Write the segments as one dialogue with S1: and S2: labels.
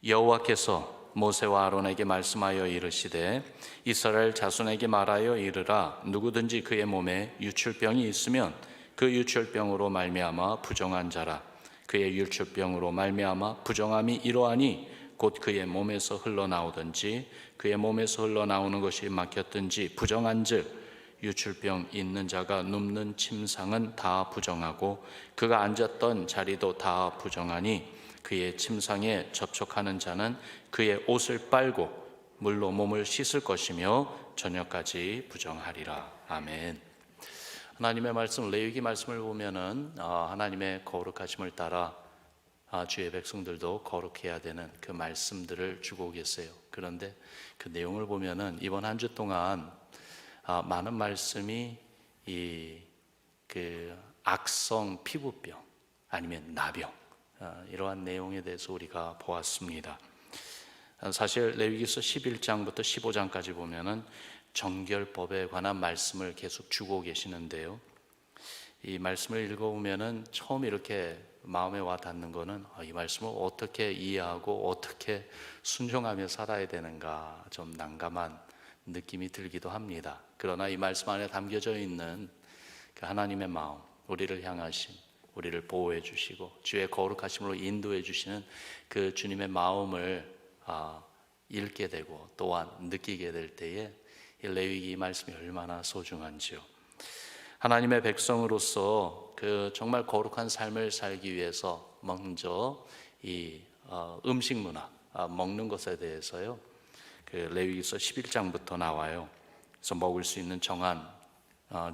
S1: 여호와께서 모세와 아론에게 말씀하여 이르시되 이스라엘 자손에게 말하여 이르라. 누구든지 그의 몸에 유출병이 있으면 그 유출병으로 말미암아 부정한 자라. 그의 유출병으로 말미암아 부정함이 이러하니 곧 그의 몸에서 흘러나오든지 그의 몸에서 흘러나오는 것이 막혔든지 부정한즉 유출병 있는 자가 눕는 침상은 다 부정하고 그가 앉았던 자리도 다 부정하니 그의 침상에 접촉하는 자는 그의 옷을 빨고 물로 몸을 씻을 것이며 저녁까지 부정하리라. 아멘. 하나님의 말씀, 레위기 말씀을 보면은 하나님의 거룩하심을 따라 주의 백성들도 거룩해야 되는 그 말씀들을 주고 계세요. 그런데 그 내용을 보면은 이번 한 주 동안 많은 말씀이 그 악성 피부병 아니면 나병 이러한 내용에 대해서 우리가 보았습니다. 사실 레위기서 11장부터 15장까지 보면은 정결법에 관한 말씀을 계속 주고 계시는데요. 이 말씀을 읽어보면은 처음 이렇게 마음에 와 닿는 거는 이 말씀을 어떻게 이해하고 어떻게 순종하며 살아야 되는가 좀 난감한 느낌이 들기도 합니다. 그러나 이 말씀 안에 담겨져 있는 그 하나님의 마음, 우리를 향하신, 우리를 보호해 주시고 주의 거룩하심으로 인도해 주시는 그 주님의 마음을 읽게 되고 또한 느끼게 될 때에 이 레위기 말씀이 얼마나 소중한지요. 하나님의 백성으로서 그 정말 거룩한 삶을 살기 위해서 먼저 이 음식 문화, 먹는 것에 대해서요. 그 레위기서 11장부터 나와요. 그래서 먹을 수 있는 정한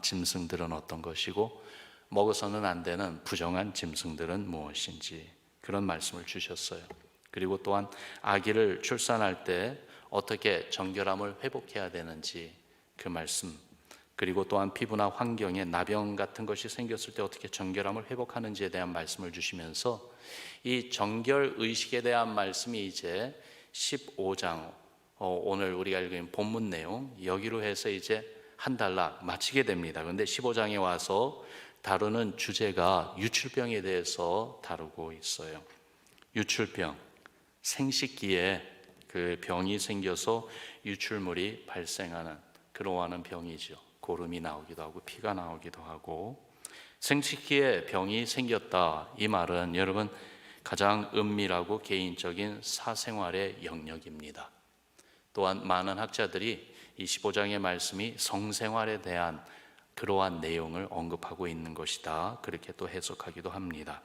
S1: 짐승들은 어떤 것이고 먹어서는 안 되는 부정한 짐승들은 무엇인지 그런 말씀을 주셨어요. 그리고 또한 아기를 출산할 때 어떻게 정결함을 회복해야 되는지 그 말씀, 그리고 또한 피부나 환경에 나병 같은 것이 생겼을 때 어떻게 정결함을 회복하는지에 대한 말씀을 주시면서 이 정결 의식에 대한 말씀이 이제 15장 오늘 우리가 읽은 본문 내용 여기로 해서 이제 한 단락 마치게 됩니다. 그런데 15장에 와서 다루는 주제가 유출병에 대해서 다루고 있어요. 유출병, 생식기에 그 병이 생겨서 유출물이 발생하는 그러한 병이죠. 고름이 나오기도 하고 피가 나오기도 하고 생식기에 병이 생겼다. 이 말은 여러분 가장 은밀하고 개인적인 사생활의 영역입니다. 또한 많은 학자들이 이 15장의 말씀이 성생활에 대한 그러한 내용을 언급하고 있는 것이다. 그렇게 또 해석하기도 합니다.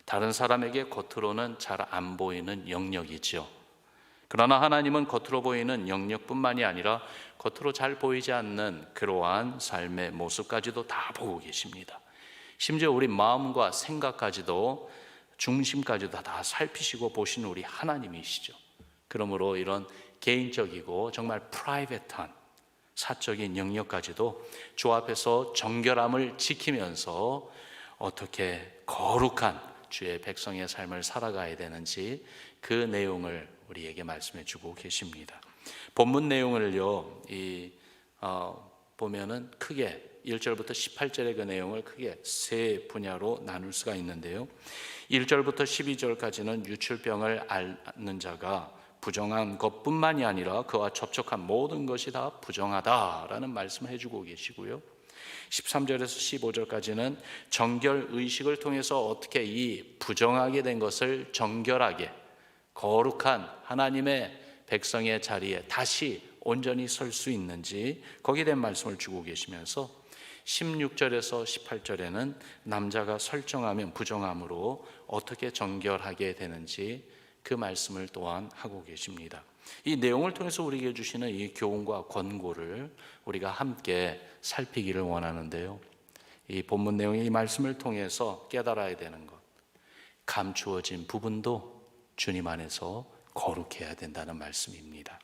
S1: 다른 사람에게 겉으로는 잘 안 보이는 영역이죠. 그러나 하나님은 겉으로 보이는 영역뿐만이 아니라 겉으로 잘 보이지 않는 그러한 삶의 모습까지도 다 보고 계십니다. 심지어 우리 마음과 생각까지도 중심까지도 다 살피시고 보시는 우리 하나님이시죠. 그러므로 이런 개인적이고 정말 프라이빗한 사적인 영역까지도 주 앞에서 정결함을 지키면서 어떻게 거룩한 주의 백성의 삶을 살아가야 되는지 그 내용을 우리에게 말씀해 주고 계십니다. 본문 내용을요, 보면은 크게 1절부터 18절의 그 내용을 크게 세 분야로 나눌 수가 있는데요. 1절부터 12절까지는 유출병을 앓는 자가 부정한 것뿐만이 아니라 그와 접촉한 모든 것이 다 부정하다라는 말씀을 해주고 계시고요. 13절에서 15절까지는 정결 의식을 통해서 어떻게 이 부정하게 된 것을 정결하게 거룩한 하나님의 백성의 자리에 다시 온전히 설 수 있는지 거기에 대한 말씀을 주고 계시면서 16절에서 18절에는 남자가 설정하면 부정함으로 어떻게 정결하게 되는지 그 말씀을 또한 하고 계십니다. 이 내용을 통해서 우리에게 주시는 이 교훈과 권고를 우리가 함께 살피기를 원하는데요. 이 본문 내용의 이 말씀을 통해서 깨달아야 되는 것, 감추어진 부분도 주님 안에서 거룩해야 된다는 말씀입니다.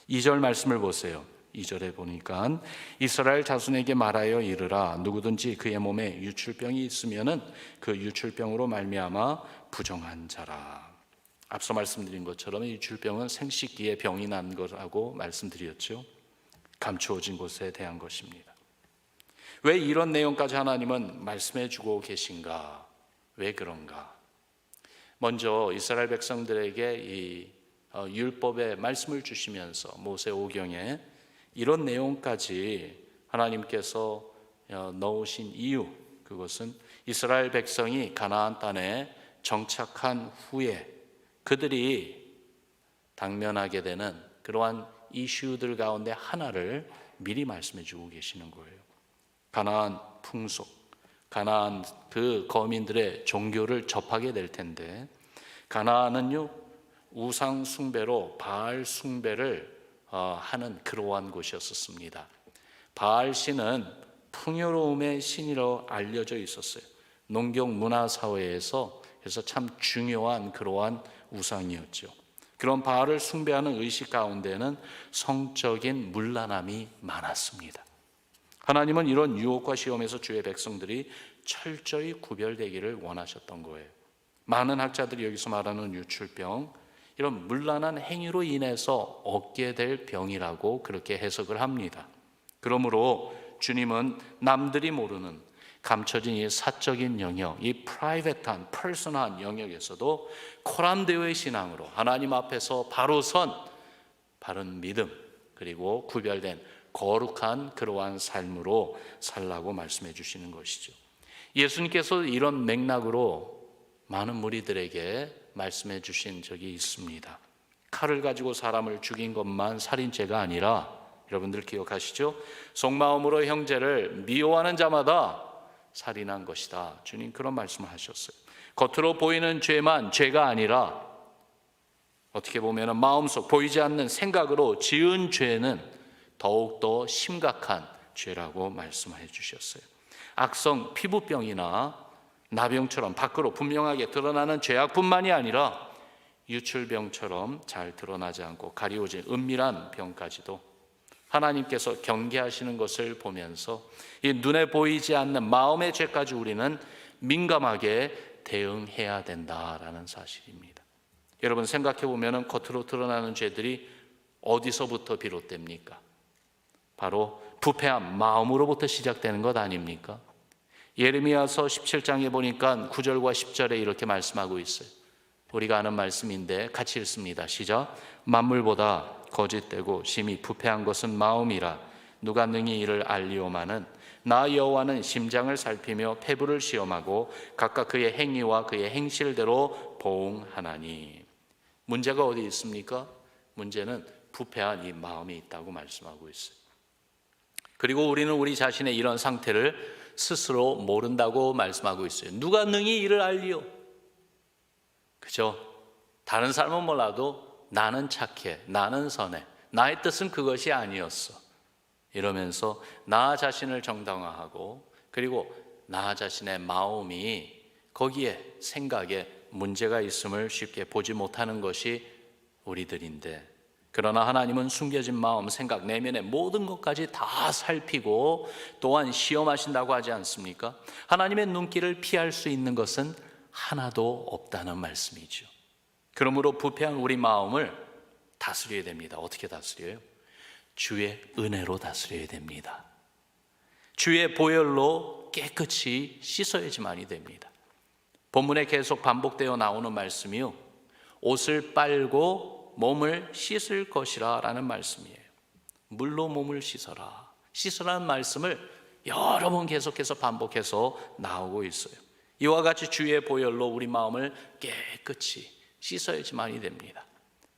S1: 2절 말씀을 보세요. 2절에 보니까 이스라엘 자손에게 말하여 이르라. 누구든지 그의 몸에 유출병이 있으면은 그 유출병으로 말미암아 부정한 자라. 앞서 말씀드린 것처럼 유출병은 생식기에 병이 난 거라고 말씀드렸죠. 감추어진 곳에 대한 것입니다. 왜 이런 내용까지 하나님은 말씀해 주고 계신가? 왜 그런가? 먼저 이스라엘 백성들에게 이 율법의 말씀을 주시면서 모세오경에 이런 내용까지 하나님께서 넣으신 이유, 그것은 이스라엘 백성이 가나안 땅에 정착한 후에 그들이 당면하게 되는 그러한 이슈들 가운데 하나를 미리 말씀해 주고 계시는 거예요. 가나안 풍속, 가나안 그 거민들의 종교를 접하게 될 텐데, 가나안은요 우상 숭배로 바알 숭배를 하는 그러한 곳이었습니다. 바알 신은 풍요로움의 신이라고 알려져 있었어요. 농경 문화 사회에서 그래서 참 중요한 그러한 우상이었죠. 그런 바알을 숭배하는 의식 가운데는 성적인 문란함이 많았습니다. 하나님은 이런 유혹과 시험에서 주의 백성들이 철저히 구별되기를 원하셨던 거예요. 많은 학자들이 여기서 말하는 유출병, 이런 문란한 행위로 인해서 얻게 될 병이라고 그렇게 해석을 합니다. 그러므로 주님은 남들이 모르는 감춰진 이 사적인 영역, 이 프라이빗한, 퍼스널한 영역에서도 코람되어의 신앙으로 하나님 앞에서 바로 선 바른 믿음, 그리고 구별된 거룩한 그러한 삶으로 살라고 말씀해 주시는 것이죠. 예수님께서 이런 맥락으로 많은 무리들에게 말씀해 주신 적이 있습니다. 칼을 가지고 사람을 죽인 것만 살인죄가 아니라, 여러분들 기억하시죠? 속마음으로 형제를 미워하는 자마다 살인한 것이다. 주님 그런 말씀을 하셨어요. 겉으로 보이는 죄만 죄가 아니라 어떻게 보면 마음속 보이지 않는 생각으로 지은 죄는 더욱더 심각한 죄라고 말씀해 주셨어요. 악성 피부병이나 나병처럼 밖으로 분명하게 드러나는 죄악뿐만이 아니라 유출병처럼 잘 드러나지 않고 가리워진 은밀한 병까지도 하나님께서 경계하시는 것을 보면서 이 눈에 보이지 않는 마음의 죄까지 우리는 민감하게 대응해야 된다라는 사실입니다. 여러분 생각해 보면 겉으로 드러나는 죄들이 어디서부터 비롯됩니까? 바로 부패한 마음으로부터 시작되는 것 아닙니까? 예레미야서 17장에 보니까 9절과 10절에 이렇게 말씀하고 있어요. 우리가 아는 말씀인데 같이 읽습니다. 시작. 만물보다 거짓되고 심히 부패한 것은 마음이라 누가 능히 이를 알리오마는 나 여호와는 심장을 살피며 폐부를 시험하고 각각 그의 행위와 그의 행실대로 보응하나니. 문제가 어디 있습니까? 문제는 부패한 이 마음이 있다고 말씀하고 있어요. 그리고 우리는 우리 자신의 이런 상태를 스스로 모른다고 말씀하고 있어요. 누가 능히 이를 알리오? 그죠? 다른 사람은 몰라도 나는 착해, 나는 선해, 나의 뜻은 그것이 아니었어, 이러면서 나 자신을 정당화하고, 그리고 나 자신의 마음이 거기에 생각에 문제가 있음을 쉽게 보지 못하는 것이 우리들인데, 그러나 하나님은 숨겨진 마음, 생각, 내면의 모든 것까지 다 살피고 또한 시험하신다고 하지 않습니까? 하나님의 눈길을 피할 수 있는 것은 하나도 없다는 말씀이죠. 그러므로 부패한 우리 마음을 다스려야 됩니다. 어떻게 다스려요? 주의 은혜로 다스려야 됩니다. 주의 보혈로 깨끗이 씻어야지만이 됩니다. 본문에 계속 반복되어 나오는 말씀이요, 옷을 빨고 몸을 씻을 것이라 라는 말씀이에요. 물로 몸을 씻어라, 씻으라는 말씀을 여러 번 계속해서 반복해서 나오고 있어요. 이와 같이 주의 보혈로 우리 마음을 깨끗이 씻어야지만이 됩니다.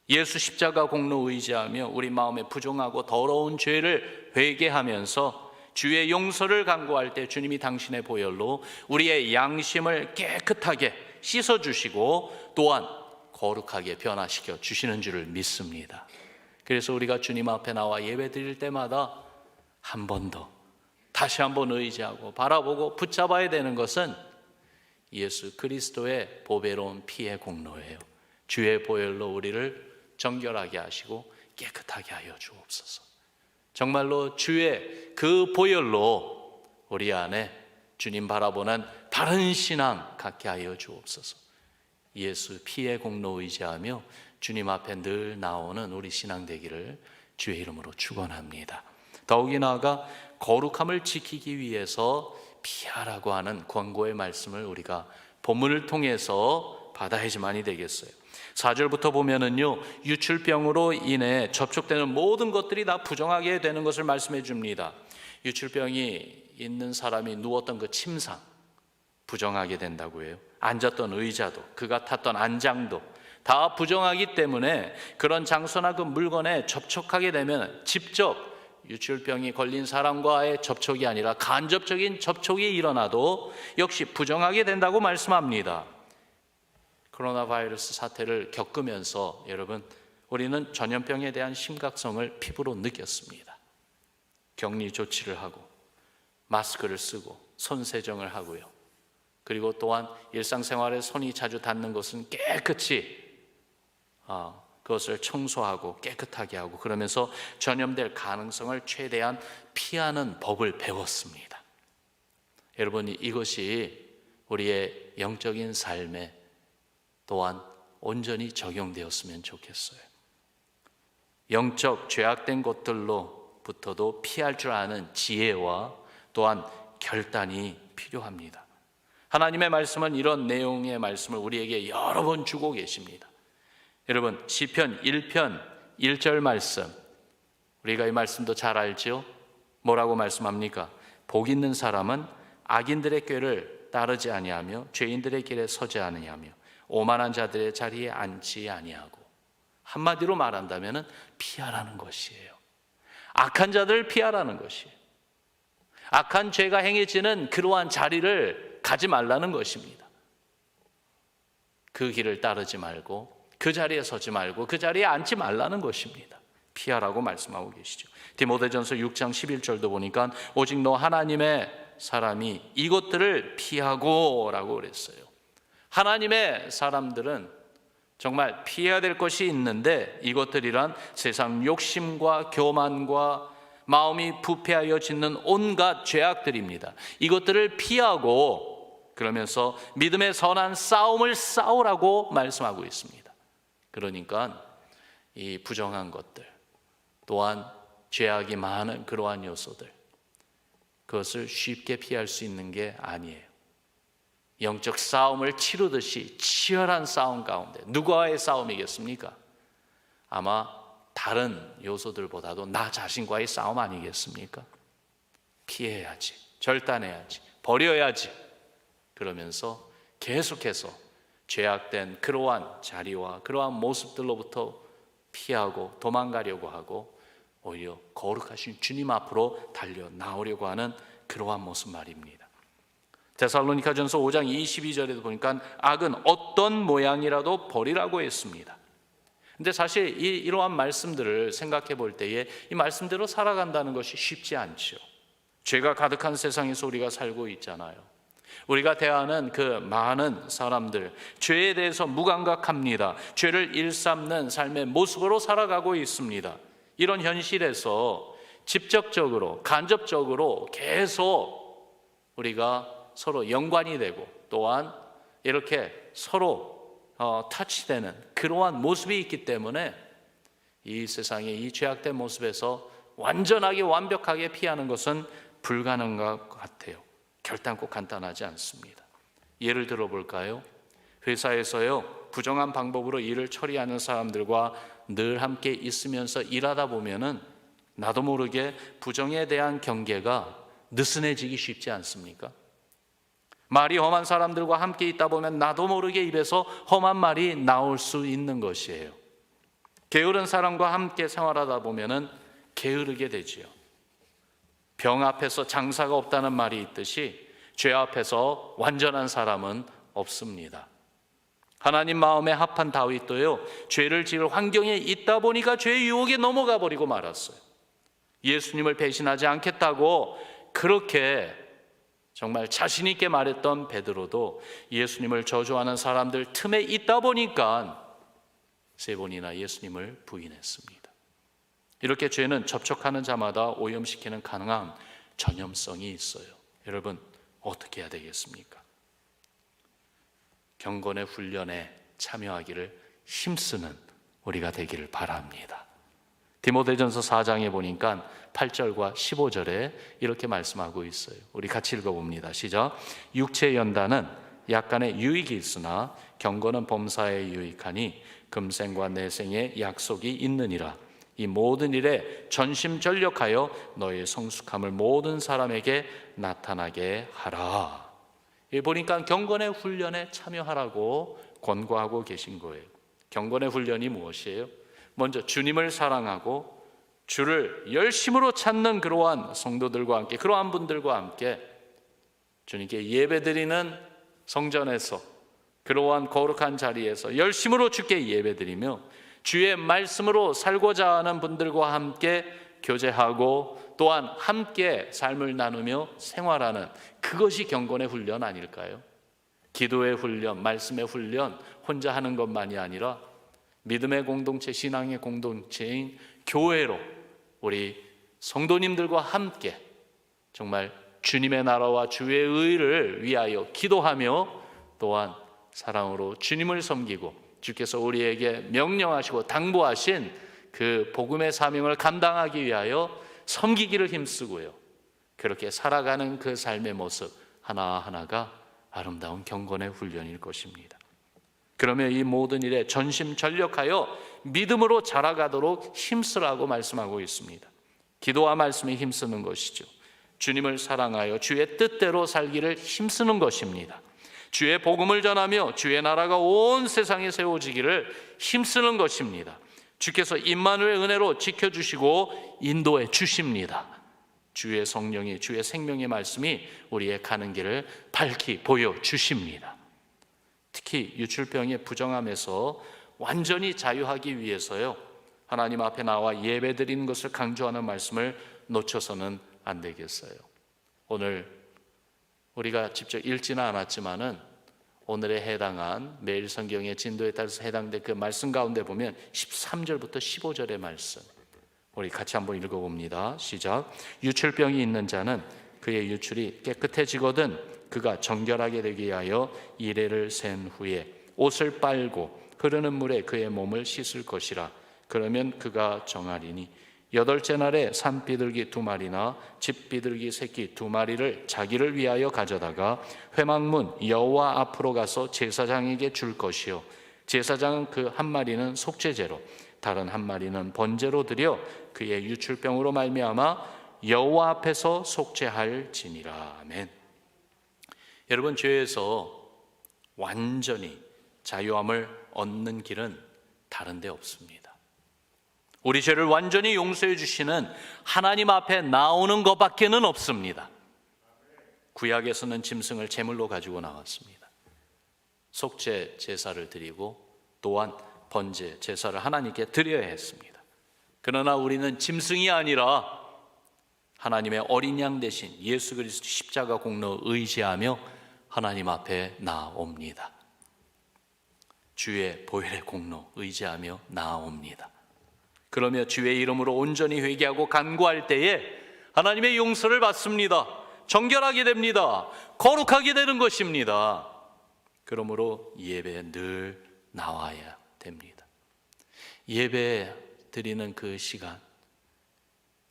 S1: 예수 십자가 공로 의지하며 우리 마음에 부정하고 더러운 죄를 회개하면서 주의 용서를 간구할 때 주님이 당신의 보혈로 우리의 양심을 깨끗하게 씻어주시고 또한 거룩하게 변화시켜 주시는 줄을 믿습니다. 그래서 우리가 주님 앞에 나와 예배 드릴 때마다 한 번 더 다시 한번 의지하고 바라보고 붙잡아야 되는 것은 예수 그리스도의 보배로운 피의 공로예요. 주의 보혈로 우리를 정결하게 하시고 깨끗하게 하여 주옵소서. 정말로 주의 그 보혈로 우리 안에 주님 바라보는 바른 신앙 갖게 하여 주옵소서. 예수 피의 공로 의지하며 주님 앞에 늘 나오는 우리 신앙 되기를 주의 이름으로 축원합니다. 더욱이 나아가 거룩함을 지키기 위해서 피하라고 하는 권고의 말씀을 우리가 본문을 통해서 받아야지만이 되겠어요. 4절부터 보면은요, 유출병으로 인해 접촉되는 모든 것들이 다 부정하게 되는 것을 말씀해 줍니다. 유출병이 있는 사람이 누웠던 그 침상, 부정하게 된다고 해요. 앉았던 의자도, 그가 탔던 안장도 다 부정하기 때문에 그런 장소나 그 물건에 접촉하게 되면 직접 유출병이 걸린 사람과의 접촉이 아니라 간접적인 접촉이 일어나도 역시 부정하게 된다고 말씀합니다. 코로나 바이러스 사태를 겪으면서 여러분, 우리는 전염병에 대한 심각성을 피부로 느꼈습니다. 격리 조치를 하고 마스크를 쓰고 손 세정을 하고요. 그리고 또한 일상생활에 손이 자주 닿는 것은 깨끗이 그것을 청소하고 깨끗하게 하고, 그러면서 전염될 가능성을 최대한 피하는 법을 배웠습니다. 여러분, 이것이 우리의 영적인 삶에 또한 온전히 적용되었으면 좋겠어요. 영적 죄악된 것들로부터도 피할 줄 아는 지혜와 또한 결단이 필요합니다. 하나님의 말씀은 이런 내용의 말씀을 우리에게 여러 번 주고 계십니다. 여러분, 시편 1편 1절 말씀, 우리가 이 말씀도 잘 알죠? 뭐라고 말씀합니까? 복 있는 사람은 악인들의 꾀를 따르지 아니하며 죄인들의 길에 서지 아니하며 오만한 자들의 자리에 앉지 아니하고. 한마디로 말한다면 피하라는 것이에요. 악한 자들을 피하라는 것이에요. 악한 죄가 행해지는 그러한 자리를 가지 말라는 것입니다. 그 길을 따르지 말고, 그 자리에 서지 말고, 그 자리에 앉지 말라는 것입니다. 피하라고 말씀하고 계시죠. 디모데전서 6장 11절도 보니까 오직 너 하나님의 사람이 이것들을 피하고 라고 그랬어요. 하나님의 사람들은 정말 피해야 될 것이 있는데, 이것들이란 세상 욕심과 교만과 마음이 부패하여 짓는 온갖 죄악들입니다. 이것들을 피하고 그러면서 믿음의 선한 싸움을 싸우라고 말씀하고 있습니다. 그러니까 이 부정한 것들, 또한 죄악이 많은 그러한 요소들, 그것을 쉽게 피할 수 있는 게 아니에요. 영적 싸움을 치르듯이 치열한 싸움 가운데, 누구와의 싸움이겠습니까? 아마 다른 요소들보다도 나 자신과의 싸움 아니겠습니까? 피해야지, 절단해야지, 버려야지. 그러면서 계속해서 죄악된 그러한 자리와 그러한 모습들로부터 피하고 도망가려고 하고, 오히려 거룩하신 주님 앞으로 달려 나오려고 하는 그러한 모습 말입니다. 데살로니가전서 5장 22절에도 보니까 악은 어떤 모양이라도 버리라고 했습니다. 근데 사실 이러한 말씀들을 생각해 볼 때에 이 말씀대로 살아간다는 것이 쉽지 않죠. 죄가 가득한 세상에서 우리가 살고 있잖아요. 우리가 대하는 그 많은 사람들, 죄에 대해서 무감각합니다. 죄를 일삼는 삶의 모습으로 살아가고 있습니다. 이런 현실에서 직접적으로, 간접적으로 계속 우리가 서로 연관이 되고, 또한 이렇게 서로 타치되는 그러한 모습이 있기 때문에 이 세상의 이 죄악된 모습에서 완전하게 완벽하게 피하는 것은 불가능한 것 같아요. 결단코 간단하지 않습니다. 예를 들어 볼까요? 회사에서요, 부정한 방법으로 일을 처리하는 사람들과 늘 함께 있으면서 일하다 보면은 나도 모르게 부정에 대한 경계가 느슨해지기 쉽지 않습니까? 말이 험한 사람들과 함께 있다 보면 나도 모르게 입에서 험한 말이 나올 수 있는 것이에요. 게으른 사람과 함께 생활하다 보면은 게으르게 되지요. 병 앞에서 장사가 없다는 말이 있듯이 죄 앞에서 완전한 사람은 없습니다. 하나님 마음에 합한 다윗도요, 죄를 지을 환경에 있다 보니까 죄의 유혹에 넘어가 버리고 말았어요. 예수님을 배신하지 않겠다고 그렇게 정말 자신 있게 말했던 베드로도 예수님을 저주하는 사람들 틈에 있다 보니까 3번이나 예수님을 부인했습니다. 이렇게 죄는 접촉하는 자마다 오염시키는 가능한 전염성이 있어요. 여러분, 어떻게 해야 되겠습니까? 경건의 훈련에 참여하기를 힘쓰는 우리가 되기를 바랍니다. 디모데전서 4장에 보니까 8절과 15절에 이렇게 말씀하고 있어요. 우리 같이 읽어봅니다. 시작. 육체의 연단은 약간의 유익이 있으나 경건은 범사에 유익하니 금생과 내생의 약속이 있느니라. 이 모든 일에 전심전력하여 너의 성숙함을 모든 사람에게 나타나게 하라. 보니까 경건의 훈련에 참여하라고 권고하고 계신 거예요. 경건의 훈련이 무엇이에요? 먼저 주님을 사랑하고 주를 열심으로 찾는 그러한 성도들과 함께, 그러한 분들과 함께 주님께 예배드리는 성전에서, 그러한 거룩한 자리에서 열심으로 주께 예배드리며 주의 말씀으로 살고자 하는 분들과 함께 교제하고 또한 함께 삶을 나누며 생활하는, 그것이 경건의 훈련 아닐까요? 기도의 훈련, 말씀의 훈련 혼자 하는 것만이 아니라 믿음의 공동체, 신앙의 공동체인 교회로 우리 성도님들과 함께 정말 주님의 나라와 주의 의를 위하여 기도하며 또한 사랑으로 주님을 섬기고 주께서 우리에게 명령하시고 당부하신 그 복음의 사명을 감당하기 위하여 섬기기를 힘쓰고요, 그렇게 살아가는 그 삶의 모습 하나하나가 아름다운 경건의 훈련일 것입니다. 그러면 이 모든 일에 전심전력하여 믿음으로 자라가도록 힘쓰라고 말씀하고 있습니다. 기도와 말씀에 힘쓰는 것이죠. 주님을 사랑하여 주의 뜻대로 살기를 힘쓰는 것입니다. 주의 복음을 전하며 주의 나라가 온 세상에 세워지기를 힘쓰는 것입니다. 주께서 임마누엘 은혜로 지켜주시고 인도해 주십니다. 주의 성령이, 주의 생명의 말씀이 우리의 가는 길을 밝히 보여주십니다. 특히 유출병의 부정함에서 완전히 자유하기 위해서요, 하나님 앞에 나와 예배드리는 것을 강조하는 말씀을 놓쳐서는 안 되겠어요. 오늘 우리가 직접 읽지는 않았지만은 오늘에 해당한 매일 성경의 진도에 따라서 해당된 그 말씀 가운데 보면 13절부터 15절의 말씀, 우리 같이 한번 읽어봅니다. 시작. 유출병이 있는 자는 그의 유출이 깨끗해지거든 그가 정결하게 되기 위하여 이레를 센 후에 옷을 빨고 흐르는 물에 그의 몸을 씻을 것이라. 그러면 그가 정하리니 여덟째 날에 산비둘기 2마리나 집비둘기 새끼 2마리를 자기를 위하여 가져다가 회막문 여호와 앞으로 가서 제사장에게 줄 것이요, 제사장은 그 1마리는 속죄제로 다른 1마리는 번제로 드려 그의 유출병으로 말미암아 여호와 앞에서 속죄할지니라. 아멘. 여러분, 죄에서 완전히 자유함을 얻는 길은 다른 데 없습니다. 우리 죄를 완전히 용서해 주시는 하나님 앞에 나오는 것밖에는 없습니다. 구약에서는 짐승을 제물로 가지고 나왔습니다. 속죄 제사를 드리고 또한 번제 제사를 하나님께 드려야 했습니다. 그러나 우리는 짐승이 아니라 하나님의 어린 양 대신 예수 그리스도 십자가 공로 의지하며 하나님 앞에 나옵니다. 주의 보혈의 공로 의지하며 나옵니다. 그러며 주의 이름으로 온전히 회개하고 간구할 때에 하나님의 용서를 받습니다. 정결하게 됩니다. 거룩하게 되는 것입니다. 그러므로 예배에 늘 나와야 됩니다. 예배 드리는 그 시간,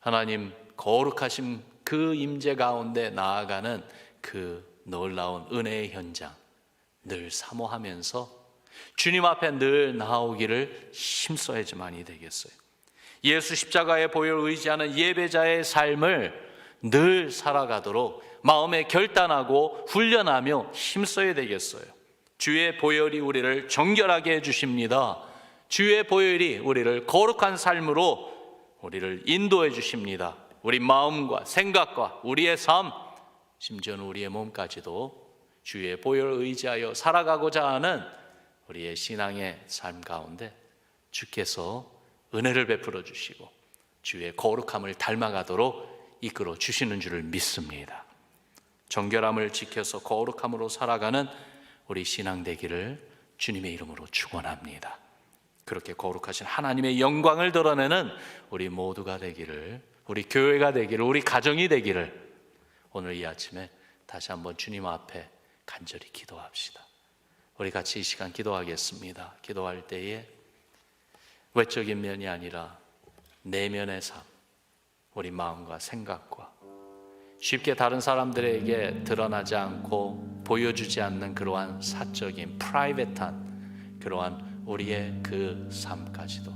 S1: 하나님 거룩하신 그 임재 가운데 나아가는 그 놀라운 은혜의 현장 늘 사모하면서 주님 앞에 늘 나오기를 힘써야지만이 되겠어요. 예수 십자가의 보혈을 의지하는 예배자의 삶을 늘 살아가도록 마음에 결단하고 훈련하며 힘써야 되겠어요. 주의 보혈이 우리를 정결하게 해주십니다. 주의 보혈이 우리를 거룩한 삶으로 우리를 인도해 주십니다. 우리 마음과 생각과 우리의 삶, 심지어는 우리의 몸까지도 주의 보혈을 의지하여 살아가고자 하는 우리의 신앙의 삶 가운데 주께서 은혜를 베풀어 주시고 주의 거룩함을 닮아가도록 이끌어 주시는 줄을 믿습니다. 정결함을 지켜서 거룩함으로 살아가는 우리 신앙 되기를 주님의 이름으로 축원합니다. 그렇게 거룩하신 하나님의 영광을 드러내는 우리 모두가 되기를, 우리 교회가 되기를, 우리 가정이 되기를 오늘 이 아침에 다시 한번 주님 앞에 간절히 기도합시다. 우리 같이 이 시간 기도하겠습니다. 기도할 때에 외적인 면이 아니라 내면의 삶, 우리 마음과 생각과 쉽게 다른 사람들에게 드러나지 않고 보여주지 않는 그러한 사적인 프라이빗한 그러한 우리의 그 삶까지도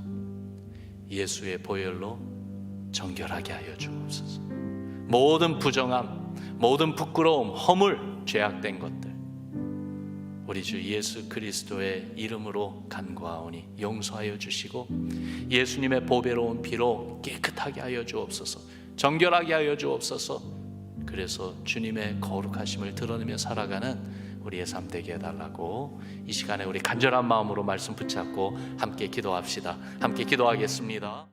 S1: 예수의 보혈로 정결하게 하여 주옵소서. 모든 부정함, 모든 부끄러움, 허물, 죄악된 것들 우리 주 예수 그리스도의 이름으로 간구하오니 용서하여 주시고 예수님의 보배로운 피로 깨끗하게 하여 주옵소서. 정결하게 하여 주옵소서. 그래서 주님의 거룩하심을 드러내며 살아가는 우리의 삶 되게 해달라고 이 시간에 우리 간절한 마음으로 말씀 붙잡고 함께 기도합시다. 함께 기도하겠습니다.